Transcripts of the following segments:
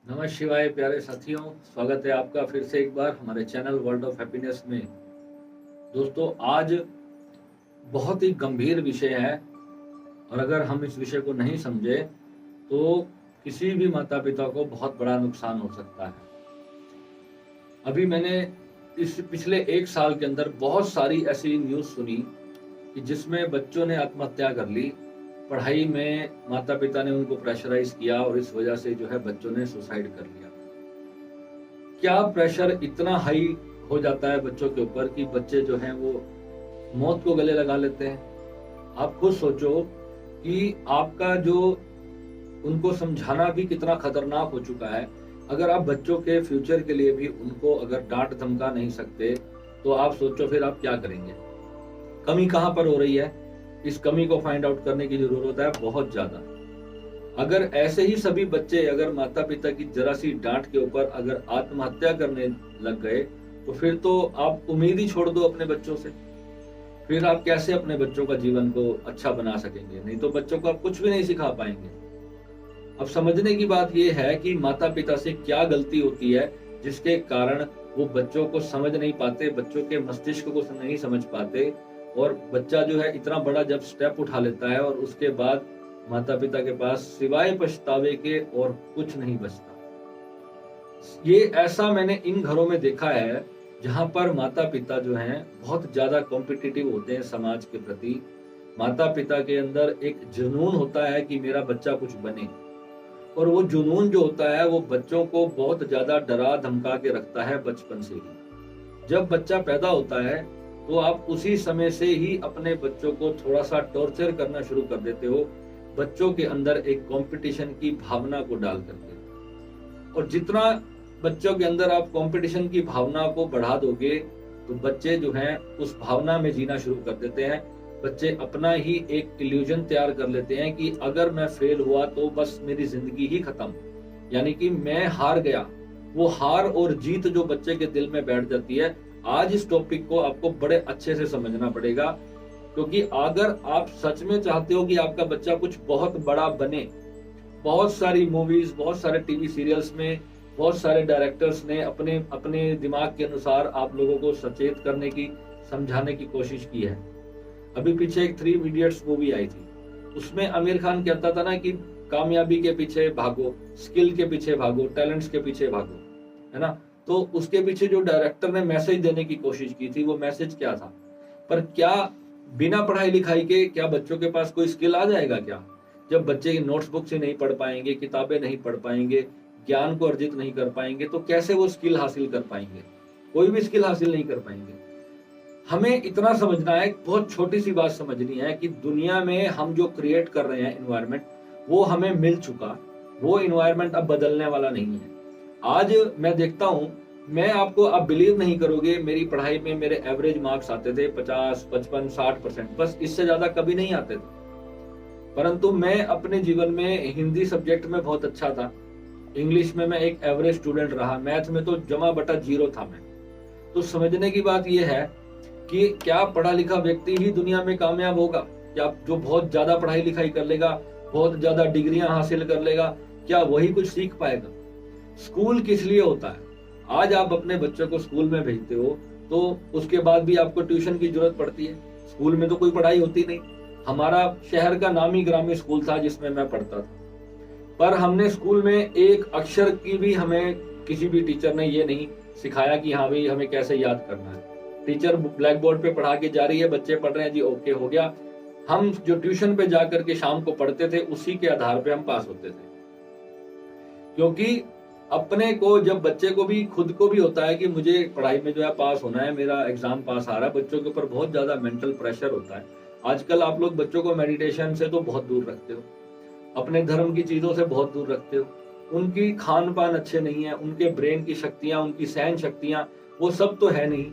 नमः शिवाय प्यारे साथियों, स्वागत है आपका फिर से एक बार हमारे चैनल वर्ल्ड ऑफ हैप्पीनेस में। दोस्तों, आज बहुत ही गंभीर विषय है और अगर हम इस विषय को नहीं समझे तो किसी भी माता पिता को बहुत बड़ा नुकसान हो सकता है। अभी मैंने इस पिछले एक साल के अंदर बहुत सारी ऐसी न्यूज़ सुनी कि जिसमें बच्चों ने आत्महत्या कर ली। पढ़ाई में माता पिता ने उनको प्रेशराइज किया और इस वजह से जो है बच्चों ने सुसाइड कर लिया। क्या प्रेशर इतना हाई हो जाता है बच्चों के ऊपर कि बच्चे जो हैं वो मौत को गले लगा लेते हैं। आप खुद सोचो कि आपका जो उनको समझाना भी कितना खतरनाक हो चुका है। अगर आप बच्चों के फ्यूचर के लिए भी उनको अगर डांट धमका नहीं सकते तो आप सोचो फिर आप क्या करेंगे। कमी कहाँ पर हो रही है, इस कमी को फाइंड आउट करने की जरूरत है बहुत ज्यादा। अगर ऐसे ही सभी बच्चे अगर माता पिता की जरा सी डांट के ऊपर अगर आत्महत्या करने लग गए तो फिर तो आप उम्मीद ही छोड़ दो अपने बच्चों से। फिर आप कैसे अपने बच्चों का जीवन को अच्छा बना सकेंगे? नहीं तो बच्चों को आप कुछ भी नहीं सिखा पाएंगे। अब समझने की बात यह है कि माता पिता से क्या गलती होती है जिसके कारण वो बच्चों को समझ नहीं पाते, बच्चों के मस्तिष्क को नहीं समझ पाते और बच्चा जो है इतना बड़ा जब स्टेप उठा लेता है और उसके बाद माता पिता के पास सिवाय पछतावे के और कुछ नहीं बचता। ये ऐसा मैंने इन घरों में देखा है जहां पर माता पिता जो हैं बहुत ज्यादा कॉम्पिटिटिव होते हैं समाज के प्रति। माता पिता के अंदर एक जुनून होता है कि मेरा बच्चा कुछ बने और वो जुनून जो होता है वो बच्चों को बहुत ज्यादा डरा धमका के रखता है बचपन से ही। जब बच्चा पैदा होता है तो आप उसी समय से ही अपने बच्चों को थोड़ा सा टॉर्चर करना शुरू कर देते हो, बच्चों के अंदर एक कंपटीशन की भावना को डाल करके। और जितना बच्चों के अंदर आप कंपटीशन की भावना को बढ़ा दोगे तो बच्चे जो हैं उस भावना में जीना शुरू कर देते हैं। बच्चे अपना ही एक इल्यूजन तैयार कर लेते हैं कि अगर मैं फेल हुआ तो बस मेरी जिंदगी ही खत्म, यानी कि मैं हार गया। वो हार और जीत जो बच्चे के दिल में बैठ जाती है। आज इस टॉपिक को आपको बड़े अच्छे से समझना पड़ेगा, क्योंकि अगर आप सच में चाहते हो कि आपका बच्चा कुछ बहुत बड़ा बने, बहुत सारी मूवीज, बहुत सारे टीवी सीरियल्स में बहुत सारे डायरेक्टर्स ने अपने अपने दिमाग के अनुसार आप लोगों को सचेत करने की, समझाने की कोशिश की है। अभी पीछे एक 3 इडियट्स मूवी आई थी, उसमें आमिर खान कहता था ना कि कामयाबी के पीछे भागो, स्किल के पीछे भागो, टैलेंट्स के पीछे भागो, है ना। तो उसके पीछे जो डायरेक्टर ने मैसेज देने की कोशिश की थी वो मैसेज क्या था? पर क्या बिना पढ़ाई लिखाई के क्या बच्चों के पास कोई स्किल आ जाएगा क्या? जब बच्चे नोट्सबुक से नहीं पढ़ पाएंगे, किताबें नहीं पढ़ पाएंगे, ज्ञान को अर्जित नहीं कर पाएंगे तो कैसे वो स्किल हासिल कर पाएंगे? कोई भी स्किल हासिल नहीं कर पाएंगे। हमें इतना समझना है, बहुत छोटी सी बात समझनी है कि दुनिया में हम जो क्रिएट कर रहे हैं एनवायरनमेंट, वो हमें मिल चुका, वो एनवायरनमेंट अब बदलने वाला नहीं है। आज मैं देखता हूं, मैं आपको आप बिलीव नहीं करोगे, मेरी पढ़ाई में मेरे एवरेज मार्क्स आते थे 50, 55, 60%, बस इससे ज्यादा कभी नहीं आते थे। परंतु मैं अपने जीवन में हिंदी सब्जेक्ट में बहुत अच्छा था, इंग्लिश में मैं एक एवरेज स्टूडेंट रहा, मैथ में तो जमा बटा जीरो था मैं। तो समझने की बात यह है कि क्या पढ़ा लिखा व्यक्ति ही दुनिया में कामयाब होगा? क्या जो बहुत ज्यादा पढ़ाई लिखाई कर लेगा, बहुत ज्यादा डिग्रियां हासिल कर लेगा, क्या वही कुछ सीख पाएगा? स्कूल किस लिए होता है? आज आप अपने बच्चों को स्कूल में भेजते हो तो उसके बाद भी आपको ट्यूशन की जरूरत पड़ती है। स्कूल में तो कोई पढ़ाई होती नहीं। हमारा शहर का नामी ग्रामीण स्कूल था जिसमें मैं पढ़ता था, पर हमने स्कूल में एक अक्षर की भी हमें किसी भी टीचर ने ये नहीं सिखाया कि हाँ भाई हमें कैसे याद करना है। टीचर ब्लैक बोर्ड पे पढ़ा के जा रही है, बच्चे पढ़ रहे हैं जी, ओके हो गया। हम जो ट्यूशन पे जाकर के शाम को पढ़ते थे उसी के आधार पे हम पास होते थे। क्योंकि अपने को, जब बच्चे को भी खुद को भी होता है कि मुझे पढ़ाई में जो है पास होना है, मेरा एग्जाम पास आ रहा है, बच्चों के ऊपर बहुत ज्यादा मेंटल प्रेशर होता है। आजकल आप लोग बच्चों को मेडिटेशन से तो बहुत दूर रखते हो, अपने धर्म की चीजों से बहुत दूर रखते हो, उनकी खान पान अच्छे नहीं है, उनके ब्रेन की शक्तियां, उनकी सहन शक्तियां वो सब तो है नहीं।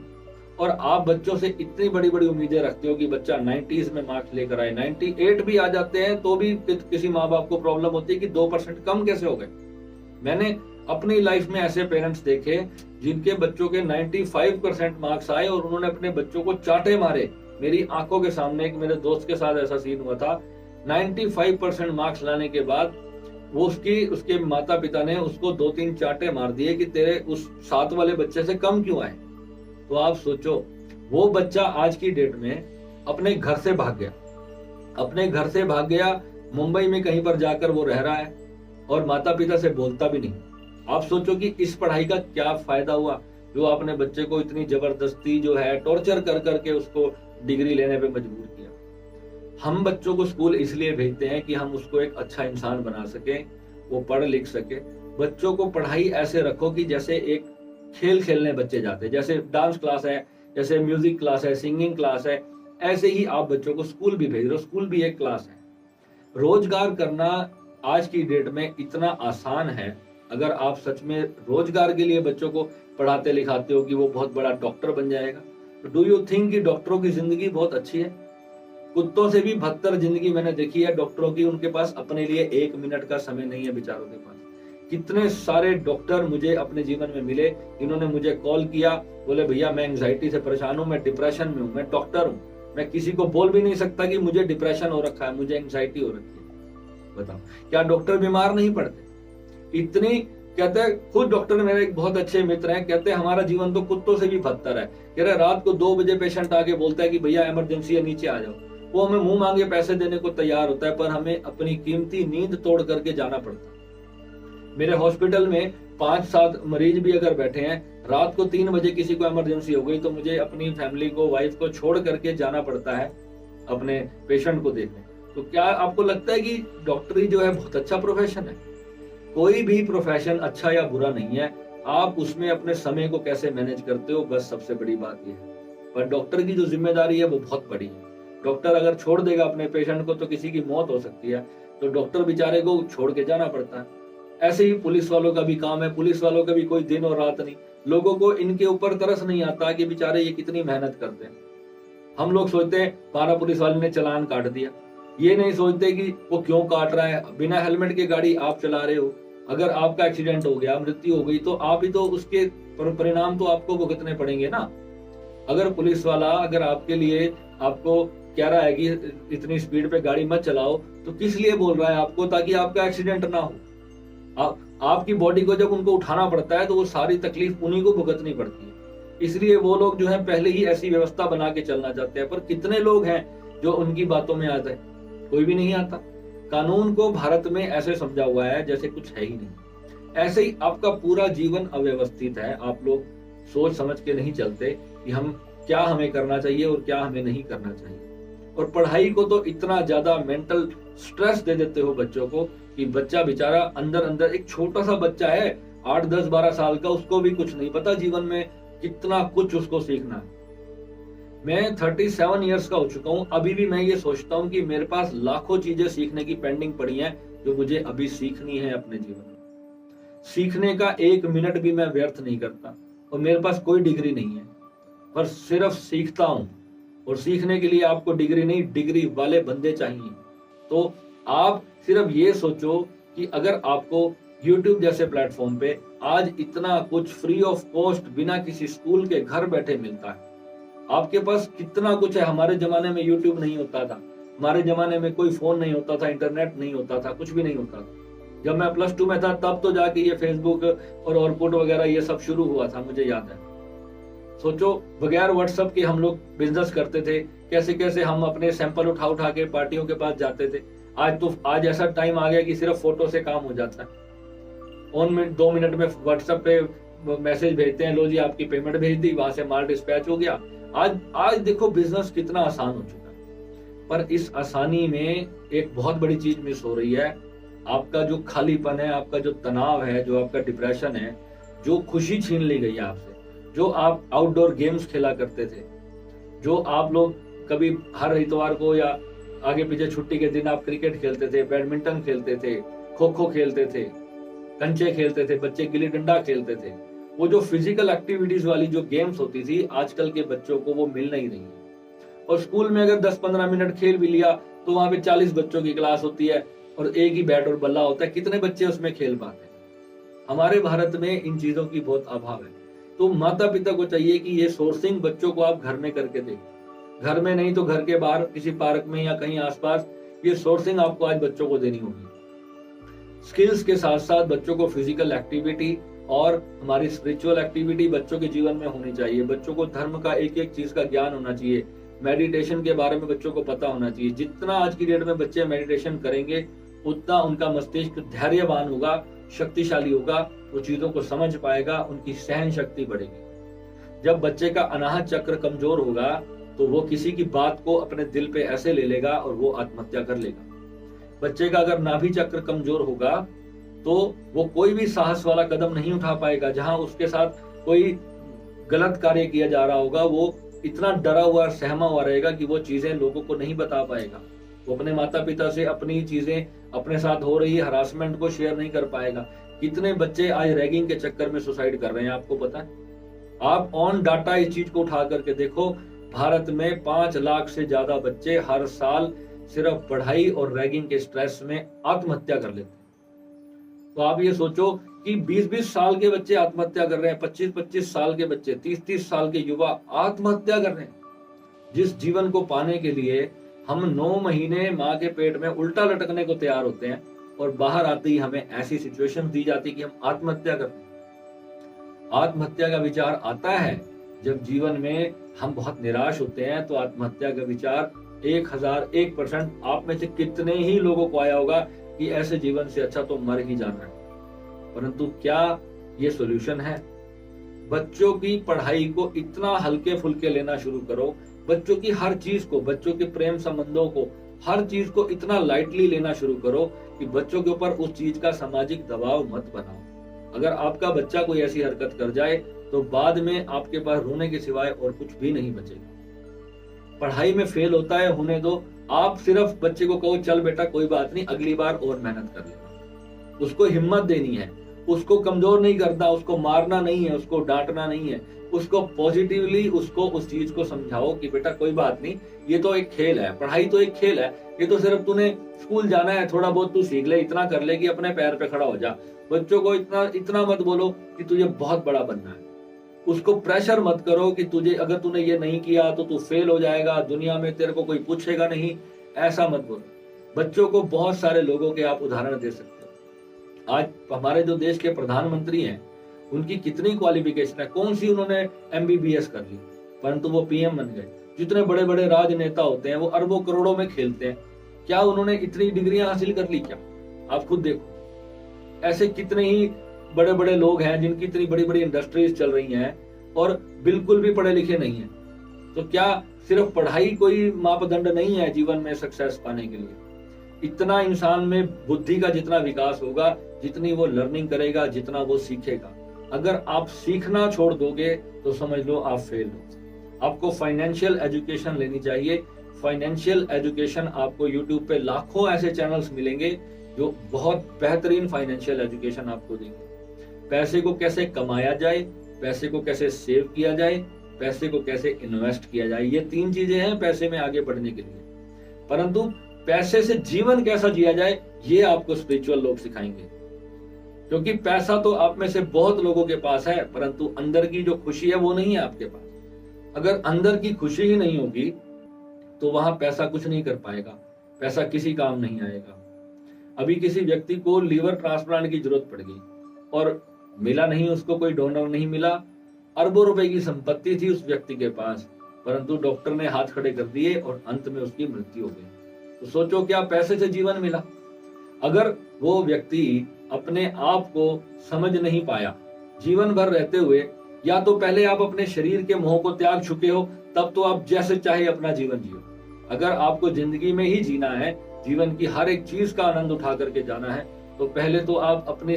और आप बच्चों से इतनी बड़ी बड़ी उम्मीदें रखते हो कि बच्चा 90s में मार्क्स लेकर आए, 98 भी आ जाते हैं तो भी किसी माँ बाप को प्रॉब्लम होती है कि 2% कम कैसे हो गए। मैंने अपनी लाइफ में ऐसे पेरेंट्स देखे जिनके बच्चों के 95% मार्क्स आए और उन्होंने अपने बच्चों को चाटे मारे। मेरी आंखों के सामने एक मेरे दोस्त के साथ ऐसा सीन हुआ था। 95% मार्क्स लाने के बाद वो उसके माता पिता ने उसको 2-3 चांटे मार दिए कि तेरे उस 7 वाले बच्चे से कम क्यों आए। तो आप सोचो, वो बच्चा आज की डेट में अपने घर से भाग गया, अपने घर से भाग गया, मुंबई में कहीं पर जाकर वो रह रहा है और माता पिता से बोलता भी नहीं। आप सोचो कि इस पढ़ाई का क्या फायदा हुआ, जो आपने बच्चे को इतनी जबरदस्ती जो है टॉर्चर कर करके उसको डिग्री लेने पे मजबूर किया। हम बच्चों को स्कूल इसलिए भेजते हैं कि हम उसको एक अच्छा इंसान बना सके, वो पढ़ लिख सके। बच्चों को पढ़ाई ऐसे रखो कि जैसे एक खेल खेलने बच्चे जाते हैं, जैसे डांस क्लास है, जैसे म्यूजिक क्लास है, सिंगिंग क्लास है, ऐसे ही आप बच्चों को स्कूल भी भेज रहे हो, स्कूल भी एक क्लास है। रोजगार करना आज की डेट में इतना आसान है। अगर आप सच में रोजगार के लिए बच्चों को पढ़ाते लिखाते हो कि वो बहुत बड़ा डॉक्टर बन जाएगा, तो डू यू थिंक कि डॉक्टरों की जिंदगी बहुत अच्छी है? कुत्तों से भी बदतर जिंदगी मैंने देखी है डॉक्टरों की। उनके पास अपने लिए 1 मिनट का समय नहीं है बेचारों के पास। कितने सारे डॉक्टर मुझे अपने जीवन में मिले, इन्होंने मुझे कॉल किया, बोले भैया मैं एंजाइटी से परेशान हूँ, मैं डिप्रेशन में हूँ, मैं डॉक्टर हूँ, मैं किसी को बोल भी नहीं सकता कि मुझे डिप्रेशन हो रखा है, मुझे एंजाइटी हो रखी है। बताओ, क्या डॉक्टर बीमार नहीं पड़ते? इतनी कहते हैं, खुद डॉक्टर मेरे एक बहुत अच्छे मित्र हैं, कहते हैं हमारा जीवन तो कुत्तों से भी बदतर है। कह रहे रात को 2 बजे पेशेंट आके बोलता है कि भैया इमरजेंसी है, नीचे आ जाओ। वो हमें मुंह मांगे पैसे देने को तैयार होता है, पर हमें अपनी कीमती नींद तोड़ करके जाना पड़ता है। मेरे हॉस्पिटल में 5-7 मरीज भी अगर बैठे हैं, रात को 3 बजे किसी को इमरजेंसी हो गई तो मुझे अपनी फैमिली को, वाइफ को छोड़ करके जाना पड़ता है अपने पेशेंट को देखने। तो क्या आपको लगता है कि डॉक्टरी जो है बहुत अच्छा प्रोफेशन है? कोई भी प्रोफेशन अच्छा या बुरा नहीं है, आप उसमें अपने समय को कैसे मैनेज करते हो, बस सबसे बड़ी बात यह है। पर डॉक्टर की जो जिम्मेदारी है वो बहुत बड़ी है। डॉक्टर अगर छोड़ देगा अपने पेशेंट को तो किसी की मौत हो सकती है, तो डॉक्टर बेचारे को छोड़ के जाना पड़ता है। ऐसे ही पुलिस वालों का भी काम है, पुलिस वालों का भी कोई दिन और रात नहीं। लोगों को इनके ऊपर तरस नहीं आता कि बेचारे ये कितनी मेहनत करते हैं। हम लोग सोचते हैं पारा पुलिस वाले ने चालान काट दिया, ये नहीं सोचते कि वो क्यों काट रहा है। बिना हेलमेट के गाड़ी आप चला रहे हो, अगर आपका एक्सीडेंट हो गया, मृत्यु हो गई, तो आप ही तो उसके परिणाम तो आपको भुगतने पड़ेंगे ना। अगर पुलिस वाला अगर आपके लिए आपको कह रहा है कि इतनी स्पीड पे गाड़ी मत चलाओ, तो किस लिए बोल रहा है आपको? ताकि आपका एक्सीडेंट ना हो। आपकी बॉडी को जब उनको उठाना पड़ता है तो वो सारी तकलीफ उन्हीं को भुगतनी पड़ती है। इसलिए वो लोग जो है पहले ही ऐसी व्यवस्था बना के चलना चाहते हैं। पर कितने लोग हैं जो उनकी बातों में आते हैं? कोई भी नहीं आता। कानून को भारत में ऐसे समझा हुआ है जैसे कुछ है ही नहीं। ऐसे ही आपका पूरा जीवन अव्यवस्थित है। आप लोग सोच समझ के नहीं चलते कि हम क्या हमें करना चाहिए और क्या हमें नहीं करना चाहिए। और पढ़ाई को तो इतना ज्यादा मेंटल स्ट्रेस दे देते हो बच्चों को कि बच्चा बेचारा अंदर अंदर, एक छोटा सा बच्चा है 8, 10, 12 साल का, उसको भी कुछ नहीं पता जीवन में कितना कुछ उसको सीखना है। मैं 37 इयर्स का हो चुका हूं, अभी भी मैं ये सोचता हूं कि मेरे पास लाखों चीजें सीखने की पेंडिंग पड़ी हैं जो मुझे अभी सीखनी है अपने जीवन में। सीखने का 1 मिनट भी मैं व्यर्थ नहीं करता। और मेरे पास कोई डिग्री नहीं है, पर सिर्फ सीखता हूं। और सीखने के लिए आपको डिग्री नहीं, डिग्री वाले बंदे चाहिए। तो आप सिर्फ ये सोचो कि अगर आपको YouTube जैसे प्लेटफॉर्म पे आज इतना कुछ फ्री ऑफ कॉस्ट बिना किसी स्कूल के घर बैठे मिलता है, आपके पास कितना कुछ है। हमारे जमाने में YouTube नहीं होता था, हमारे जमाने में कोई फोन नहीं होता था, इंटरनेट नहीं होता था, कुछ भी नहीं होता था। जब मैं +2 में था तब तो जाके ये फेसबुक और ऑरकुट वगैरह ये सब शुरू हुआ था, मुझे याद है। सोचो, बगैर व्हाट्सएप के हम लोग बिजनेस करते थे, कैसे कैसे हम अपने सैंपल उठा उठा के पार्टियों के पास जाते थे। आज ऐसा टाइम आ गया कि सिर्फ फोटो से काम हो जाता है। 2 मिनट में व्हाट्सएप पे मैसेज भेजते हैं, लो जी आपकी पेमेंट भेज दी, वहां से माल डिस्पैच हो गया। आज देखो बिजनेस कितना आसान हो चुका है। पर इस आसानी में एक बहुत बड़ी चीज मिस हो रही है। आपका जो खालीपन है, आपका जो तनाव है, जो आपका डिप्रेशन है, जो खुशी छीन ली गई है आपसे। जो आप आउटडोर गेम्स खेला करते थे, जो आप लोग कभी हर इतवार को या आगे पीछे छुट्टी के दिन आप क्रिकेट खेलते थे, बैडमिंटन खेलते थे, खो खो खेलते थे, कंचे खेलते थे, बच्चे गिल्ली डंडा खेलते थे। वो जो फिजिकल एक्टिविटीज वाली जो गेम्स होती थी, आजकल के बच्चों को वो मिल नहीं रही है। और स्कूल में अगर 10-15 मिनट खेल भी लिया तो वहां पे 40 बच्चों की क्लास होती है और एक ही बैट और बल्ला होता है। कितने बच्चे उसमें खेल पाते हैं? हमारे भारत में इन चीजों की बहुत अभाव है। तो माता पिता को चाहिए कि ये सोर्सिंग बच्चों को आप घर में करके दें। घर में नहीं तो घर के बाहर किसी पार्क में या कहीं आसपास ये सोर्सिंग आपको आज बच्चों को देनी होगी। स्किल्स के साथ साथ बच्चों को फिजिकल एक्टिविटी और हमारी स्पिरिचुअल एक्टिविटी बच्चों के जीवन में होनी चाहिए। बच्चों को धर्म का एक एक चीज का ज्ञान होना चाहिए। मेडिटेशन के बारे में बच्चों को पता होना चाहिए। जितना आज की डेट में बच्चे मेडिटेशन करेंगे उतना उनका मस्तिष्क धैर्यवान होगा, शक्तिशाली होगा, वो चीजों को समझ पाएगा, उनकी सहन शक्ति बढ़ेगी। जब बच्चे का अनाहत चक्र कमजोर होगा तो वो किसी की बात को अपने दिल पे ऐसे ले लेगा और वो आत्महत्या कर लेगा। बच्चे का अगर नाभि चक्र कमजोर होगा तो वो कोई भी साहस वाला कदम नहीं उठा पाएगा। जहां उसके साथ कोई गलत कार्य किया जा रहा होगा वो इतना डरा हुआ सहमा हुआ रहेगा कि वो चीजें लोगों को नहीं बता पाएगा। वो अपने माता पिता से अपनी चीजें, अपने साथ हो रही हरासमेंट को शेयर नहीं कर पाएगा। कितने बच्चे आज रैगिंग के चक्कर में सुसाइड कर रहे हैं आपको पता है? आप ऑन डाटा इस चीज को उठा करके देखो, भारत में 5 लाख से ज्यादा बच्चे हर साल सिर्फ पढ़ाई और रैगिंग के स्ट्रेस में आत्महत्या कर लेते हैं। तो आप ये सोचो कि 20-20 साल के बच्चे आत्महत्या कर रहे हैं, 25-25 साल के बच्चे, 30-30 साल के युवा आत्महत्या कर रहे हैं। जिस जीवन को पाने के लिए हम 9 महीने माँ के पेट में उल्टा लटकने को तैयार होते हैं और बाहर आते ही हमें ऐसी सिचुएशन दी जाती कि हम आत्महत्या करते हैं। आत्महत्या का विचार आता है जब जीवन में हम बहुत निराश होते हैं, तो आत्महत्या का विचार 1001% आप में से कितने ही लोगों को आया होगा कि ऐसे जीवन से अच्छा तो मर ही जाना है। परंतु क्या ये सॉल्यूशन है? बच्चों की पढ़ाई को इतना हल्के फुल्के लेना शुरू करो, बच्चों की हर चीज को, बच्चों के प्रेम संबंधों को, हर चीज को इतना लाइटली लेना शुरू करो कि बच्चों के ऊपर उस चीज का सामाजिक दबाव मत बनाओ। अगर आपका बच्चा कोई ऐसी हरकत कर जाए तो बाद में आपके पास रोने के सिवाय और कुछ भी नहीं बचेगा। पढ़ाई में फेल होता है, होने दो। आप सिर्फ बच्चे को कहो चल बेटा कोई बात नहीं, अगली बार और मेहनत कर लेना। उसको हिम्मत देनी है, उसको कमजोर नहीं करना, उसको मारना नहीं है, उसको डांटना नहीं है, उसको पॉजिटिवली उसको उस चीज को समझाओ कि बेटा कोई बात नहीं, ये तो एक खेल है, पढ़ाई तो एक खेल है, ये तो सिर्फ तूने स्कूल जाना है, थोड़ा बहुत तू सीख ले, इतना कर ले कि अपने पैर पे खड़ा हो जा। बच्चों को इतना मत बोलो कि तुझे बहुत बड़ा बनना है। उसको प्रेशर मत करो कि तुझे, अगर तूने ये नहीं किया तो तू फेल हो जाएगा, दुनिया में तेरे को कोई पूछेगा नहीं, ऐसा मत बोलो। बच्चों को बहुत सारे लोगों के आप उदाहरण दे सकते हो। आज हमारे जो देश के प्रधानमंत्री हैं उनकी कितनी क्वालिफिकेशन है, कौन सी उन्होंने MBBS कर ली, परंतु वो PM बन गए। जितने बड़े बड़े राजनेता होते हैं वो अरबों करोड़ों में खेलते हैं, क्या उन्होंने इतनी डिग्रियां हासिल कर ली? क्या आप खुद देखो। ऐसे कितने ही बड़े बड़े लोग हैं जिनकी इतनी बड़ी बड़ी इंडस्ट्रीज चल रही हैं और बिल्कुल भी पढ़े लिखे नहीं है। तो क्या सिर्फ पढ़ाई कोई मापदंड नहीं है जीवन में सक्सेस पाने के लिए? इतना इंसान में बुद्धि का जितना विकास होगा, जितनी वो लर्निंग करेगा, जितना वो सीखेगा। अगर आप सीखना छोड़ दोगे तो समझ लो आप फेल हो। आपको फाइनेंशियल एजुकेशन लेनी चाहिए। फाइनेंशियल एजुकेशन आपको यूट्यूब पे लाखों ऐसे चैनल्स मिलेंगे जो बहुत बेहतरीन फाइनेंशियल एजुकेशन आपको देंगे। पैसे को कैसे कमाया जाए, पैसे को कैसे सेव किया जाए, पैसे को कैसे इन्वेस्ट किया जाए, ये 3 चीजें हैं पैसे में आगे बढ़ने के लिए। परंतु पैसे से जीवन कैसा जिया जाए ये आपको स्पिरिचुअल लोग सिखाएंगे। क्योंकि पैसा तो आप में से बहुत लोगों के पास है, परंतु अंदर की जो खुशी है वो नहीं है आपके पास। अगर अंदर की खुशी ही नहीं होगी तो वहां पैसा कुछ नहीं कर पाएगा, पैसा किसी काम नहीं आएगा। अभी किसी व्यक्ति को लीवर ट्रांसप्लांट की जरूरत पड़ गई और मिला नहीं, उसको कोई डोनर नहीं मिला। अरबों रुपए की संपत्ति थी उस व्यक्ति के पास, परंतु डॉक्टर ने हाथ खड़े कर दिए और अंत में उसकी मृत्यु हो गई। तो सोचो क्या पैसे से जीवन मिला? अगर वो व्यक्ति अपने आप को समझ नहीं पाया जीवन भर रहते हुए, या तो पहले आप अपने शरीर के मोह को त्याग चुके हो, तब तो आप जैसे चाहे अपना जीवन जियो। अगर आपको जिंदगी में ही जीना है, जीवन की हर एक चीज का आनंद उठा करके जाना है, तो पहले तो आप अपने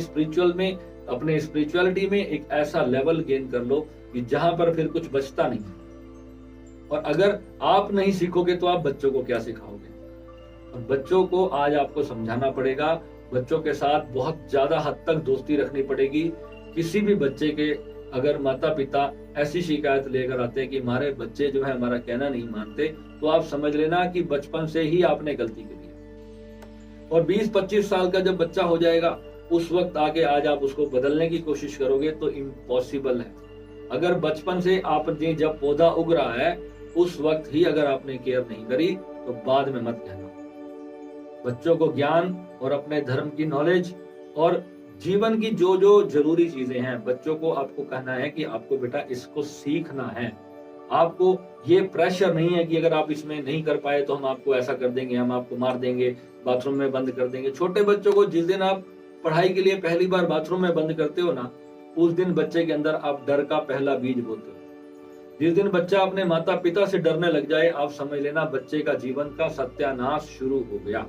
अपने स्पिरिचुअलिटी में एक ऐसा लेवल गेन कर लो कि जहां पर फिर कुछ बचता नहीं। और अगर आप नहीं सीखोगे तो आप बच्चों को क्या सिखाओगे? और बच्चों को आज आपको समझाना पड़ेगा, बच्चों के साथ बहुत ज्यादा हद तक दोस्ती रखनी पड़ेगी। किसी भी बच्चे के अगर माता पिता ऐसी शिकायत लेकर आते हैं कि हमारे बच्चे जो है हमारा कहना नहीं मानते, तो आप समझ लेना कि बचपन से ही आपने गलती की है। और 20-25 साल का जब बच्चा हो जाएगा, उस वक्त आगे आज आप उसको बदलने की कोशिश करोगे तो इम्पॉसिबल है। अगर बचपन से आपने जब पौधा उग रहा है उस वक्त ही अगर आपने केयर नहीं करी तो बाद में मत कहना। बच्चों को ज्ञान और अपने धर्म की नॉलेज और जीवन की जो जो जरूरी चीजें हैं बच्चों को आपको कहना है कि आपको बेटा इसको सीखना है। आपको ये प्रेशर नहीं है कि अगर आप इसमें नहीं कर पाए तो हम आपको ऐसा कर देंगे, हम आपको मार देंगे, बाथरूम में बंद कर देंगे। छोटे बच्चों को जिस दिन आप पढ़ाई के लिए पहली बार बाथरूम में बंद करते हो ना, उस दिन बच्चे के अंदर आप डर का पहला बीज बोते हो। जिस दिन बच्चा अपने माता पिता से डरने लग जाए, आप समझ लेना बच्चे का जीवन का सत्यानाश शुरू हो गया।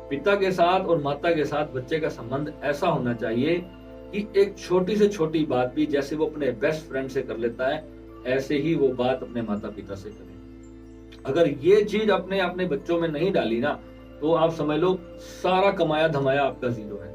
पिता के साथ और माता के साथ बच्चे का संबंध ऐसा होना चाहिए कि एक छोटी से छोटी बात भी जैसे वो अपने बेस्ट फ्रेंड से कर लेता है, ऐसे ही वो बात अपने माता पिता से करे। अगर ये चीज अपने अपने बच्चों में नहीं डाली ना, तो आप समझ लो सारा कमाया धमाया आपका जीरो है।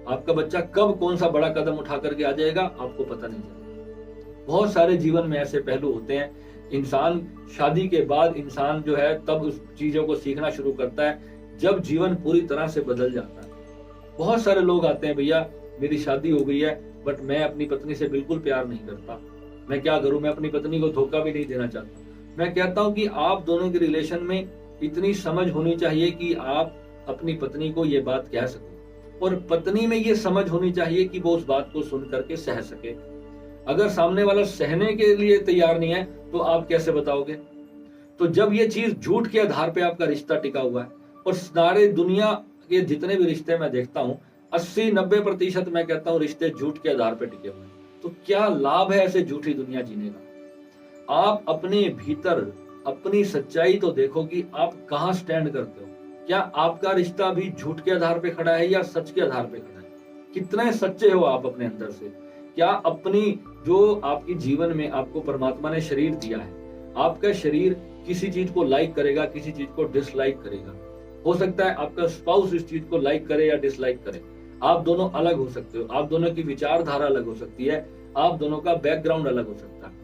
आपका बच्चा कब कौन सा बड़ा कदम उठा करके आ जाएगा आपको पता नहीं चलेगा। बहुत सारे जीवन में ऐसे पहलू होते हैं। इंसान शादी के बाद इंसान जो है तब उस चीजों को सीखना शुरू करता है जब जीवन पूरी तरह से बदल जाता है। बहुत सारे लोग आते हैं, भैया मेरी शादी हो गई है बट मैं अपनी पत्नी से बिल्कुल प्यार नहीं करता, मैं क्या करूं, मैं अपनी पत्नी को धोखा भी नहीं देना चाहता। मैं कहता हूं कि आप दोनों के रिलेशन में इतनी समझ होनी चाहिए कि आप अपनी पत्नी को ये बात कह सको, और पत्नी में ये समझ होनी चाहिए कि वो उस बात को सुन करके सह सके। अगर सामने वाला सहने के लिए तैयार नहीं है तो आप कैसे बताओगे? तो जब ये चीज झूठ के आधार पे आपका रिश्ता टिका हुआ है, और सारे दुनिया के जितने भी रिश्ते मैं देखता हूँ 80-90% मैं कहता हूँ रिश्ते झूठ के आधार पे टिके हुए हैं, तो क्या लाभ है ऐसे झूठी दुनिया जीने का? आप अपने भीतर अपनी सच्चाई तो देखो कि आप कहाँ स्टैंड करते हो। क्या आपका रिश्ता भी झूठ के आधार पे खड़ा है या सच के आधार पे खड़ा है? कितने सच्चे हो आप अपने अंदर से? क्या अपनी जो आपकी जीवन में आपको परमात्मा ने शरीर दिया है, आपका शरीर किसी चीज को लाइक करेगा, किसी चीज को डिसलाइक करेगा। हो सकता है आपका स्पाउस इस चीज को लाइक करे या डिसलाइक करे, आप दोनों अलग हो सकते हो, आप दोनों की विचारधारा अलग हो सकती है, आप दोनों का बैकग्राउंड अलग हो सकता है,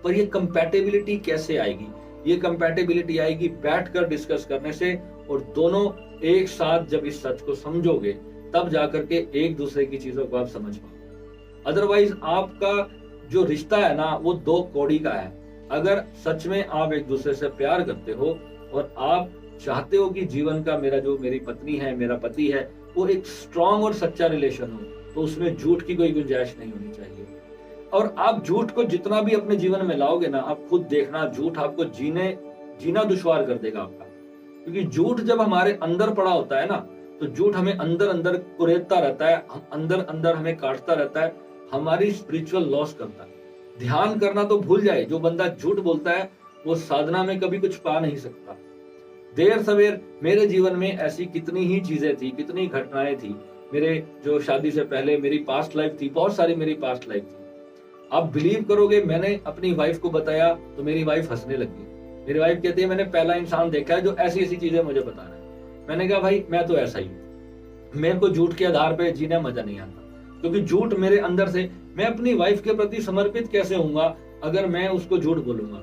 पर ये कंपैटिबिलिटी कैसे आएगी? ये कंपैटिबिलिटी आएगी बैठकर डिस्कस करने से, और दोनों एक साथ जब इस सच को समझोगे तब जाकर के एक दूसरे की चीजों को आप समझ पाओगे। अदरवाइज आपका जो रिश्ता है ना वो दो कौड़ी का है। अगर सच में आप एक दूसरे से प्यार करते हो और आप चाहते हो कि जीवन का मेरी पत्नी है, मेरा पति है, वो एक स्ट्रांग और सच्चा रिलेशन हो, तो उसमें झूठ की कोई गुंजाइश नहीं होनी चाहिए। और आप झूठ को जितना भी अपने जीवन में लाओगे ना, आप खुद देखना झूठ आपको जीना दुश्वार कर देगा आपका। क्योंकि झूठ जब हमारे अंदर पड़ा होता है ना, तो झूठ हमें अंदर अंदर कुरेदता रहता है, अंदर अंदर हमें काटता रहता है, हमारी स्पिरिचुअल लॉस करता है। ध्यान करना तो भूल जाए, जो बंदा झूठ बोलता है वो साधना में कभी कुछ पा नहीं सकता। देर सवेर मेरे जीवन में ऐसी कितनी ही चीजें थी, कितनी घटनाएं थी। मेरे जो शादी से पहले मेरी पास्ट लाइफ थी, बहुत सारी मेरी पास्ट लाइफ थी। आप बिलीव करोगे, मैंने अपनी वाइफ को बताया तो मेरी वाइफ हंसने लगी। मेरी वाइफ कहती है मैंने पहला इंसान देखा है जो ऐसी ऐसी चीजें मुझे बता रहा है। मैंने कहा भाई मैं तो ऐसा ही हूँ, मेरे को झूठ के आधार पे जीने मजा नहीं आता, क्योंकि झूठ मेरे अंदर से, मैं अपनी वाइफ के प्रति समर्पित कैसे होऊंगा अगर मैं उसको झूठ बोलूंगा?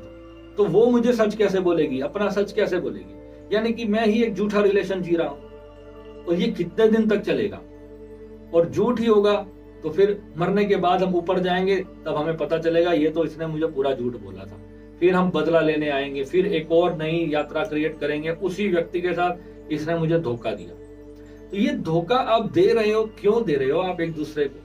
तो वो मुझे सच कैसे बोलेगी, अपना सच कैसे बोलेगी? यानी कि मैं ही एक झूठा रिलेशन जी रहा हूं, और ये कितने दिन तक चलेगा? और झूठ ही होगा तो फिर मरने के बाद हम ऊपर जाएंगे तब हमें पता चलेगा ये तो इसने मुझे पूरा झूठ बोला था। फिर हम बदला लेने आएंगे, फिर एक और नई यात्रा क्रिएट करेंगे उसी व्यक्ति के साथ, इसने मुझे धोखा दिया। तो ये धोखा आप दे रहे हो, क्यों दे रहे हो आप एक दूसरे को?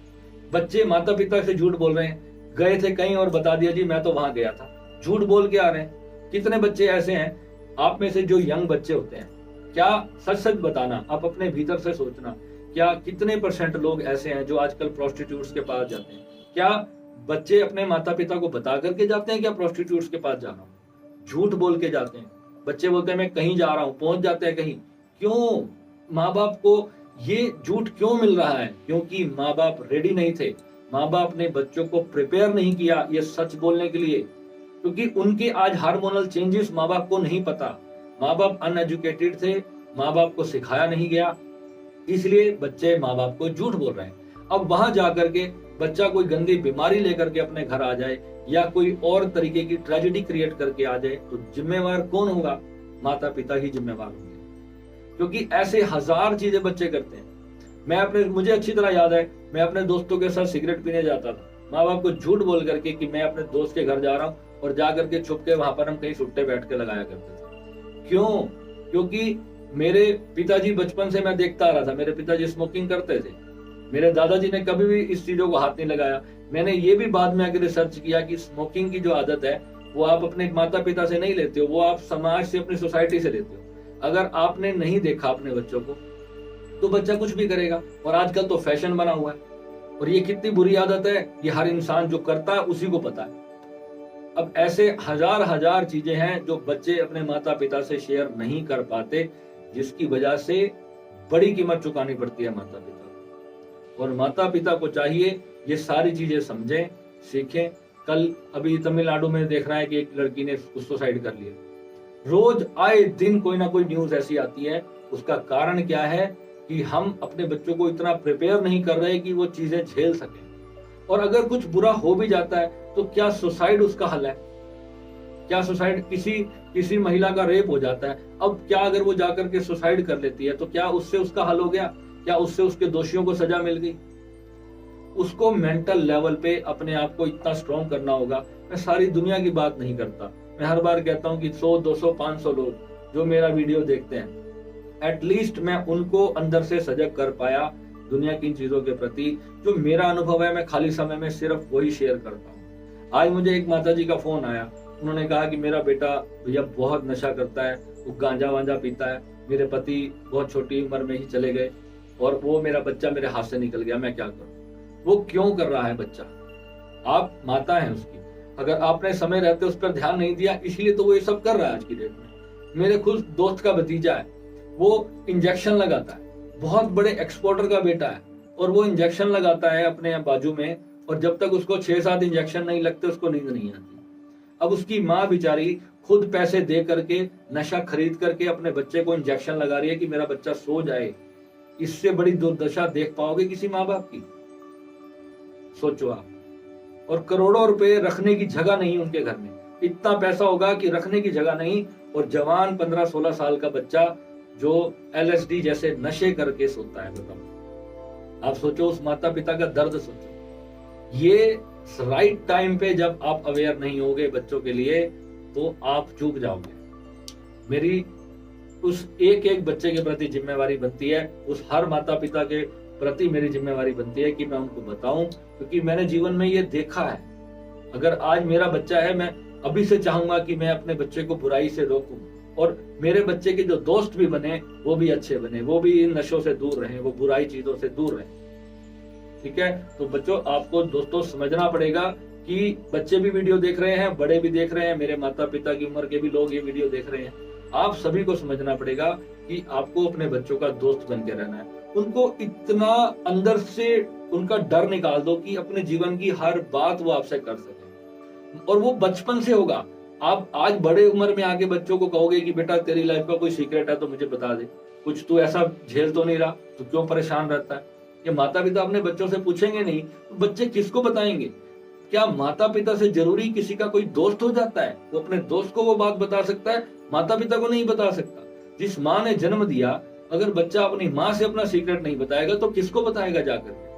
बच्चे माता पिता से झूठ बोल रहे हैं, गए थे कहीं और बता दिया जी मैं तो वहां गया था, झूठ बोल के आ रहे हैं। कितने बच्चे ऐसे हैं आप में से जो यंग बच्चे होते हैं, क्या सच सच बताना, आप अपने भीतर से सोचना, क्या कितने % लोग ऐसे हैं जो आजकल प्रोस्टिट्यूट्स के पास जाते हैं? क्या बच्चे अपने माता पिता को बता करके जाते हैं क्या प्रोस्टिट्यूट्स के पास जाना? झूठ बोल के जाते हैं। बच्चे बोलते हैं मैं कहीं जा रहा हूं, पहुंच जाते हैं कहीं। क्यों? माँ बाप को ये झूठ क्यों मिल रहा है? क्योंकि माँ बाप रेडी नहीं थे, माँ बाप ने बच्चों को प्रिपेयर नहीं किया ये सच बोलने के लिए, क्योंकि उनके आज हार्मोनल चेंजेस माँ बाप को नहीं पता। माँ बाप अनएजुकेटेड थे, माँ बाप को सिखाया नहीं गया, इसलिए बच्चे माँ बाप को झूठ बोल रहे हैं। अब वहां जाकर के बच्चा कोई गंदी बीमारी लेकर के अपने घर आ जाए या कोई और तरीके की ट्रेजेडी क्रिएट करके आ जाए, तो जिम्मेवार कौन होगा? माता पिता ही जिम्मेवार होंगे, क्योंकि ऐसे हजार चीजें बच्चे करते हैं। मुझे अच्छी तरह याद है, मैं अपने दोस्तों के साथ सिगरेट पीने जाता था, माँ बाप को झूठ बोल करके कि मैं अपने दोस्त के घर जा रहा हूँ, और जा करके छुप के वहां पर हम कहीं सुट्टे बैठ के लगाया करते थे। क्यों? क्योंकि मेरे पिताजी बचपन से मैं देखता आ रहा था, मेरे पिताजी स्मोकिंग करते थे, मेरे दादाजी ने कभी भी इस चीजों को हाथ नहीं लगाया। मैंने ये भी बाद में आकर रिसर्च किया कि स्मोकिंग की जो आदत है वो आप अपने माता पिता से नहीं लेते हो, वो आप समाज से, अपनी सोसाइटी से लेते हो। अगर आपने नहीं देखा अपने बच्चों को तो बच्चा कुछ भी करेगा। और आजकल तो फैशन बना हुआ है, और ये कितनी बुरी आदत है ये हर इंसान जो करता है उसी को पता है। अब ऐसे हजार हजार चीजें हैं जो बच्चे अपने माता पिता से शेयर नहीं कर पाते, जिसकी वजह से बड़ी कीमत चुकानी पड़ती है माता पिता को। और माता पिता को चाहिए ये सारी चीजें समझें, सीखें। कल अभी तमिलनाडु में देख रहा है कि एक लड़की ने सुसाइड कर लिया। रोज आए दिन कोई ना कोई न्यूज ऐसी आती है। उसका कारण क्या है कि हम अपने बच्चों को इतना प्रिपेयर नहीं कर रहे कि वो चीजें झेल सके। और अगर कुछ बुरा हो भी जाता है तो क्या सुसाइड उसका हल है? क्या सुसाइड, किसी महिला का रेप हो जाता है, अब क्या अगर वो जाकर के सुसाइड कर लेती है तो क्या उससे उसका हल हो गया? क्या उससे उसके दोषियों को सजा मिल गई? उसको मेंटल लेवल पे अपने आप को इतना स्ट्रॉन्ग करना होगा। मैं सारी दुनिया की बात नहीं करता, मैं हर बार कहता हूँ कि 100, 200, 500 लोग जो मेरा वीडियो देखते हैं, एटलीस्ट मैं उनको अंदर से सजग कर पाया दुनिया की इन चीजों के प्रति। जो मेरा अनुभव है मैं खाली समय में सिर्फ वही शेयर करता हूँ। आज मुझे एक माताजी का फोन आया, उन्होंने कहा कि मेरा बेटा भैया बहुत नशा करता है, वो गांजा वांजा पीता है, मेरे पति बहुत छोटी उम्र में ही चले गए और वो मेरा बच्चा मेरे हाथ से निकल गया, मैं क्या करूं? वो क्यों कर रहा है बच्चा? आप माता हैं उसकी, अगर आपने समय रहते उस पर ध्यान नहीं दिया इसलिए तो वो ये सब कर रहा है आज की डेट में। मेरे खुद दोस्त का भतीजा है, वो इंजेक्शन लगाता है, बहुत बड़े एक्सपोर्टर का बेटा है, और वो इंजेक्शन लगाता है अपने बाजू में, और जब तक उसको 6-7 इंजेक्शन नहीं लगते उसको नींद नहीं आती। अब उसकी माँ बेचारी खुद पैसे दे करके, नशा खरीद करके अपने बच्चे को इंजेक्शन लगा रही है कि मेरा बच्चा सो जाए। इससे बड़ी दुर्दशा देख पाओगे किसी माँ बाप की? सोचो आप। और करोड़ों रुपए रखने की जगह नहीं उनके घर में, इतना पैसा होगा कि रखने की जगह नहीं, और जवान 15-16 साल का बच्चा जो LSD जैसे नशे करके सोता है। बताओ, आप सोचो उस माता पिता का दर्द सोचो। ये राइट टाइम पे जब आप अवेयर नहीं होगे बच्चों के लिए तो आप चूक जाओगे। मेरी उस एक एक बच्चे के प्रति जिम्मेवारी बनती है, उस हर माता पिता के प्रति मेरी जिम्मेवारी बनती है कि मैं उनको बताऊं, क्योंकि मैंने जीवन में ये देखा है। अगर आज मेरा बच्चा है, मैं अभी से चाहूंगा कि मैं अपने बच्चे को बुराई से रोकूं, और मेरे बच्चे के जो दोस्त भी बने वो भी अच्छे बने, वो भी इन नशों से दूर रहें, वो बुराई चीजों से दूर रहें। ठीक है? तो बच्चों, आपको दोस्तों समझना पड़ेगा कि बच्चे भी वीडियो देख रहे हैं, बड़े भी देख रहे हैं, मेरे माता पिता की उम्र के भी लोग ये वीडियो देख रहे हैं। आप सभी को समझना पड़ेगा कि आपको अपने बच्चों का दोस्त बन के रहना है। उनको इतना अंदर से उनका डर निकाल दो कि अपने जीवन की हर बात वो आपसे कर सके, और वो बचपन से होगा। आप आज बड़े उम्र में आके बच्चों को कहोगे कि बेटा तेरी लाइफ का कोई सीक्रेट है तो मुझे बता दे, कुछ तू ऐसा झेल तो नहीं रहा, तो क्यों परेशान रहता है? ये माता पिता अपने बच्चों से पूछेंगे नहीं तो बच्चे किसको बताएंगे? क्या माता पिता से जरूरी किसी का कोई दोस्त हो जाता है? वो अपने दोस्त को वो बात बता सकता है, माता पिता को नहीं बता सकता। जिस माँ ने जन्म दिया, अगर बच्चा अपनी माँ से अपना सीक्रेट नहीं बताएगा तो किसको बताएगा जाकर के?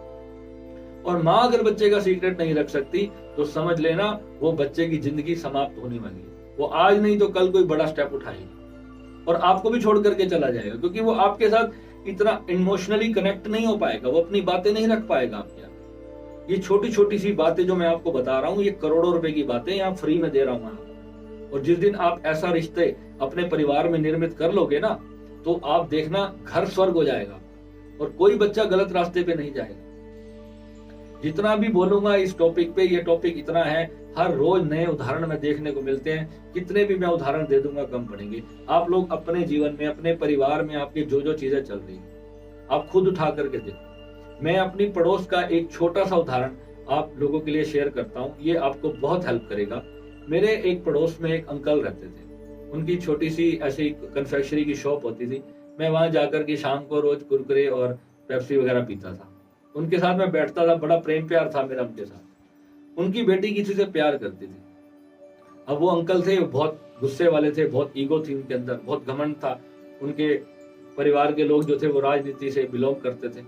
और माँ अगर बच्चे का सीक्रेट नहीं रख सकती तो समझ लेना वो बच्चे की जिंदगी समाप्त होने वाली है। वो आज नहीं तो कल कोई बड़ा स्टेप उठाएगी और आपको भी छोड़ करके चला जाएगा, क्योंकि वो आपके साथ इतना इमोशनली कनेक्ट नहीं हो पाएगा, वो अपनी बातें नहीं रख पाएगा आपके यहाँ। ये छोटी छोटी सी बातें जो मैं आपको बता रहा हूँ, ये करोड़ों रुपए की बातें यहाँ फ्री में दे रहा हूँ आपको। और जिस दिन आप ऐसा रिश्ते अपने परिवार में निर्मित कर लोगे ना, तो आप देखना घर स्वर्ग हो जाएगा और कोई बच्चा गलत रास्ते पे नहीं जाएगा। जितना भी बोलूंगा इस टॉपिक पे, ये टॉपिक इतना है, हर रोज नए उदाहरण में देखने को मिलते हैं। कितने भी मैं उदाहरण दे दूंगा कम पड़ेंगे। आप लोग अपने जीवन में, अपने परिवार में आपके जो जो चीजें चल रही हैं, आप खुद उठा करके देखो। मैं अपनी पड़ोस का एक छोटा सा उदाहरण आप लोगों के लिए शेयर करता हूँ, ये आपको बहुत हेल्प करेगा। मेरे एक पड़ोस में एक अंकल रहते थे, उनकी छोटी सी ऐसी कन्फेक्शनरी की शॉप होती थी। मैं वहां जाकर के शाम को रोज कुरकुरे और पेप्सी वगैरह पीता था। उनके साथ मैं बैठता था, बड़ा प्रेम प्यार था मेरा उनके साथ। उनकी बेटी किसी से प्यार करती थी। अब वो अंकल थे, बहुत गुस्से वाले थे, बहुत ईगो थी उनके अंदर, बहुत घमंड था। उनके परिवार के लोग जो थे वो राजनीति से बिलोंग करते थे।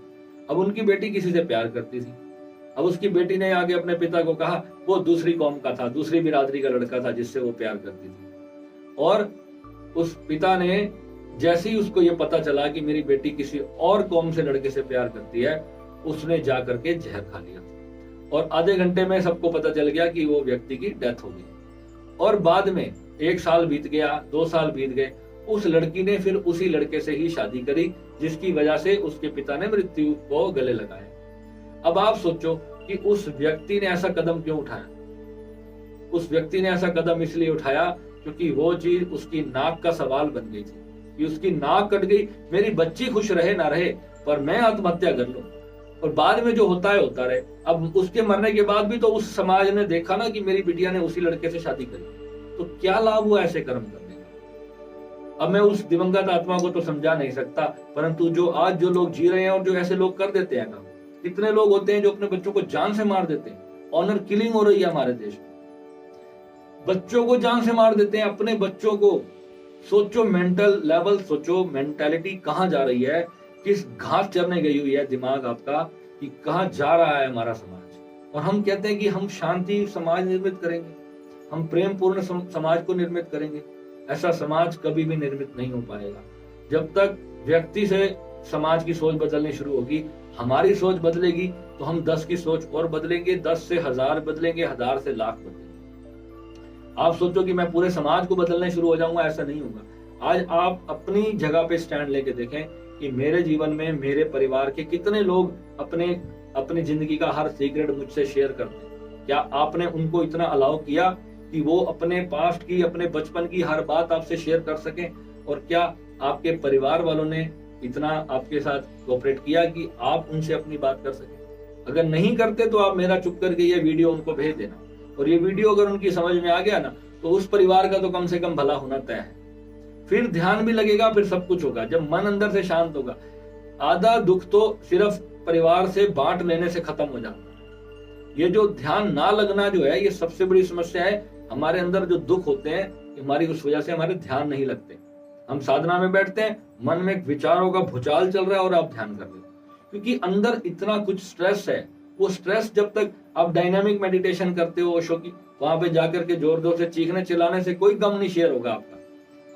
अब उनकी बेटी किसी से प्यार करती थी। अब उसकी बेटी ने आगे अपने पिता को कहा वो दूसरी कौम का था, दूसरी बिरादरी का लड़का था जिससे वो प्यार करती थी। और उस पिता ने जैसे ही उसको ये पता चला कि मेरी बेटी किसी और कौम से लड़के से प्यार करती है, उसने जा करके जहर खा लिया और आधे घंटे में सबको पता चल गया कि वो व्यक्ति की डेथ हो गई। और बाद में 1 साल बीत गया, 2 साल बीत गए, उस लड़की ने फिर उसी लड़के से ही शादी करी जिसकी वजह से उसके पिता ने मृत्यु को गले लगाया। अब आप सोचो कि उस व्यक्ति ने ऐसा कदम क्यों उठाया। उस व्यक्ति ने ऐसा कदम इसलिए उठाया क्योंकि वो चीज उसकी नाक का सवाल बन गई थी कि उसकी नाक कट गई, मेरी बच्ची खुश रहे ना रहे पर मैं आत्महत्या कर लूं, और बाद में जो होता है होता रहे। अब उसके मरने के बाद भी तो उस समाज ने देखा ना कि मेरी बिटिया ने उसी लड़के से शादी करी, तो क्या लाभ हुआ ऐसे कर्म करने का। अब मैं उस दिवंगत आत्मा को तो समझा नहीं सकता, परंतु जो आज जो लोग जी रहे हैं और जो ऐसे लोग कर देते हैं ना, कितने लोग होते हैं जो अपने बच्चों को जान से मार देते हैं। ऑनर किलिंग हो रही है हमारे देश में, बच्चों को जान से मार देते हैं अपने बच्चों को। सोचो मेंटल लेवल, सोचो मेंटालिटी कहां जा रही है, किस घास चरने गई हुई है दिमाग आपका कि कहां जा रहा है हमारा समाज। और हम कहते हैं कि हम शांति समाज निर्मित करेंगे, हम प्रेम पूर्ण समाज को निर्मित करेंगे। ऐसा समाज कभी भी निर्मित नहीं हो पाएगा जब तक व्यक्ति से समाज की सोच बदलनी शुरू होगी। हमारी सोच बदलेगी तो हम 10 की सोच और बदलेंगे, 10 से 1000 बदलेंगे, 1000 से लाख बदलेंगे। आप सोचो कि मैं पूरे समाज को बदलने शुरू हो जाऊंगा, ऐसा नहीं होगा। आज आप अपनी जगह पे स्टैंड लेके देखें कि मेरे जीवन में मेरे परिवार के कितने लोग अपनी जिंदगी का हर सीक्रेट मुझसे शेयर करते हैं। क्या आपने उनको इतना अलाउ किया कि वो अपने पास्ट की, अपने बचपन की हर बात आपसे शेयर कर सकें? और क्या आपके परिवार वालों ने इतना आपके साथ कोऑपरेट किया कि आप उनसे अपनी बात कर सकें? अगर नहीं करते तो आप मेरा चुप करके ये वीडियो उनको भेज देना, और ये वीडियो अगर उनकी समझ में आ गया ना तो उस परिवार का तो कम से कम भला होना तय है। फिर ध्यान भी लगेगा, फिर सब कुछ होगा जब मन अंदर से शांत होगा। आधा दुख तो सिर्फ परिवार से बांट लेने से खत्म हो जाता है। ये जो ध्यान ना लगना जो है, ये सबसे बड़ी समस्या है। हमारे अंदर जो दुख होते हैं, हमारी उस वजह से हमारे ध्यान नहीं लगते। हम साधना में बैठते हैं, मन में विचारों का भूचाल चल रहा है और आप ध्यान कर रहे हो, क्योंकि अंदर इतना कुछ स्ट्रेस है। वो स्ट्रेस जब तक आप डायनामिक मेडिटेशन करते हो ओशो की, वहां पे जाकर के जोर जोर से चीखने चिल्लाने से कोई गम नहीं शेयर होगा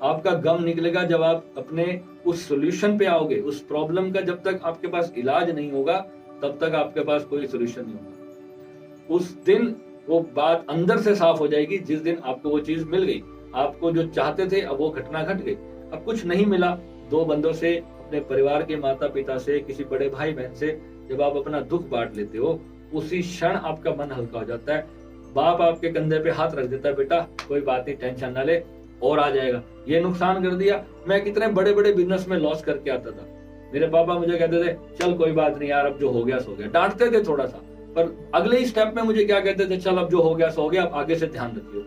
आपका गम निकलेगा जब आप अपने उस सोल्यूशन पे आओगे। उस प्रॉब्लम का जब तक आपके पास इलाज नहीं होगा तब तक आपके पास कोई सोल्यूशन नहीं होगा। उस दिन वो बात अंदर से साफ हो जाएगी जिस दिन आपको वो चीज मिल गई। आपको जो चाहते थे अब वो घटना घट गई। अब कुछ नहीं मिला, 2 बंदों से, अपने परिवार के माता पिता से, किसी बड़े भाई बहन से जब आप अपना दुख बांट लेते हो, उसी क्षण आपका मन हल्का हो जाता है। बाप आपके कंधे पे हाथ रख देता है, बेटा कोई बात नहीं, टेंशन ना ले, और आ जाएगा। ये नुकसान कर दिया। मैं कितने बड़े बड़े बिजनेस में लॉस करके आता था। मेरे पापा मुझे कहते थे चल कोई बात नहीं यार, अब जो हो गया सो गया। डांटते थे थोड़ा सा, पर अगले ही स्टेप में मुझे क्या कहते थे, चल अब जो हो गया सो गया, अब आगे से ध्यान रखियो।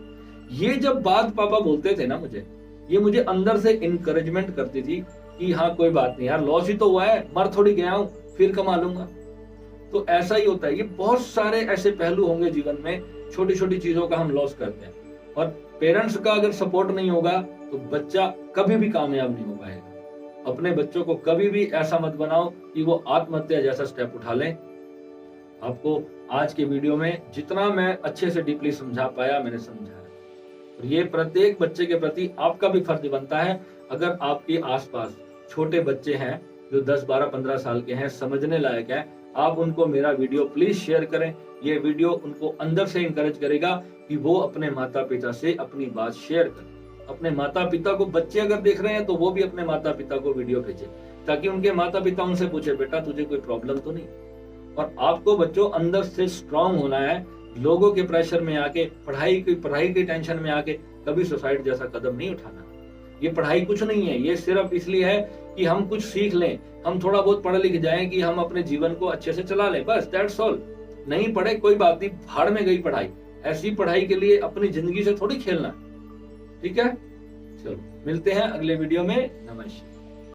ये जब बात पापा बोलते थे ना मुझे, ये मुझे अंदर से इंकरेजमेंट करती थी कि हाँ कोई बात नहीं यार, लॉस ही तो हुआ है, मर थोड़ी गया हूं, फिर कमा लूंगा। तो ऐसा ही होता है। ये बहुत सारे ऐसे पहलू होंगे जीवन में, छोटी छोटी चीजों का हम लॉस करते हैं। और पेरेंट्स का अगर सपोर्ट नहीं होगा तो बच्चा कभी भी कामयाब नहीं हो पाएगा। अपने बच्चों को कभी भी ऐसा मत बनाओ कि वो आत्महत्या जैसा स्टेप उठा लें। आपको आज के वीडियो में जितना मैं अच्छे से डीपली समझा पाया मैंने समझाया। और ये प्रत्येक बच्चे के प्रति आपका भी फर्ज बनता है। अगर आपके आसपास छोटे बच्चे हैं जो 10, 12, 15 साल के हैं, समझने लायक है, आप उनको मेरा वीडियो प्लीज शेयर करें। ये वीडियो उनको अंदर से इंकरेज करेगा कि वो अपने माता पिता से अपनी बात शेयर करें। अपने माता पिता को, बच्चे अगर देख रहे हैं तो वो भी अपने माता पिता को वीडियो भेजें, ताकि उनके माता पिता उनसे पूछे बेटा तुझे कोई प्रॉब्लम तो नहीं। और आपको बच्चों अंदर से स्ट्रांग होना है। लोगों के प्रेशर में आके, पढ़ाई की टेंशन में आके कभी सुसाइड जैसा कदम नहीं उठाना। ये पढ़ाई कुछ नहीं है, ये सिर्फ इसलिए है कि हम कुछ सीख लें, हम थोड़ा बहुत पढ़े लिख जाएं कि हम अपने जीवन को अच्छे से चला लें, बस दैट्स ऑल। नहीं पढ़े कोई बात नहीं, भाड़ में गई पढ़ाई। ऐसी पढ़ाई के लिए अपनी जिंदगी से थोड़ी खेलना। ठीक है, चलो मिलते हैं अगले वीडियो में। नमस्कार।